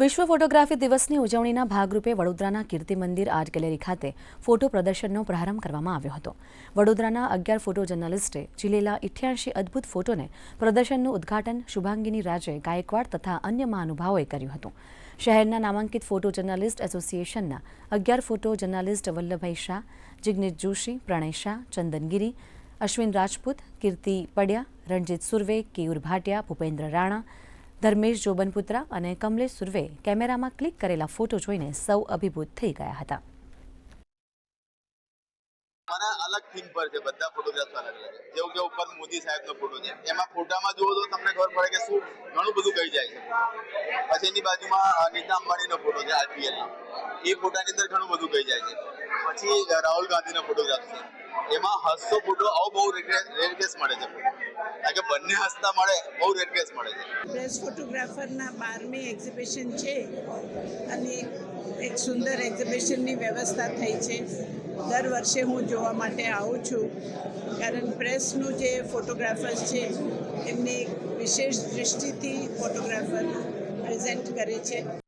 વિશ્વ ફોટોગ્રાફી દિવસની ઉજવણીના ભાગરૂપે વડોદરાના કીર્તિ મંદિર આર્ટ ગેલેરી ખાતે ફોટો પ્રદર્શનનો પ્રારંભ કરવામાં આવ્યો હતો। વડોદરાના 11 ફોટો જર્નલિસ્ટે જીલેલા 88 અદ્ભુત ફોટોને પ્રદર્શનનું ઉદ્ઘાટન શુભાંગીની રાજે ગાયકવાડ તથા અન્ય મહાનુભાવોએ કર્યું હતું। શહેરના નામાંકિત ફોટો જર્નલિસ્ટ એસોસિએશનના 11 ફોટો જર્નલિસ્ટ વલ્લભભાઈ શાહ, જિગ્નેશ જોશી, પ્રણય શાહ, ચંદન ગિરી, અશ્વિન રાજપૂત, કીર્તિ પડિયા, રણજીત સુર્વે, કેયુર ભાટિયા, ભૂપેન્દ્ર રાણા, ધર્મેશ જોબનપુત્રા અને કમલેશ સુર્વે કેમેરામાં ક્લિક કરેલા ફોટો જોઈને સૌ અભિભૂત થઈ ગયા હતા। अलग थीम पर है, બધા ફોટોગ્રાફ્સ અલગ છે। જેવું કે ઉપર મોદી સાહેબનો ફોટો છે, એમાં ફોટામાં જુઓ તો તમને ખબર પડે કે શું ઘણું બધું કહી જાય છે। પછી એની બાજુમાં નીતા અંબાણીનો ફોટો છે આરપીએલનો, એ ફોટાની અંદર ઘણું બધું કહી જાય છે। પછી રાહુલ ગાંધીનો ફોટોગ્રાફ છે, એમાં હસતો ફોટો આવો બહુ રેર કેસ મળે છે, કારણ કે બંને હસતા મળે બહુ રેર કેસ મળે છે। પ્રેસ ફોટોગ્રાફરના 12મી એક્ઝિબિશન છે અને એક સુંદર એક્ઝિબિશનની વ્યવસ્થા થઈ છે। દર વર્ષે હું જોવા માટે આવું છું, કારણ પ્રેસનું જે ફોટોગ્રાફર્સ છે એમને એક વિશેષ દૃષ્ટિથી ફોટોગ્રાફર પ્રેઝન્ટ કરે છે।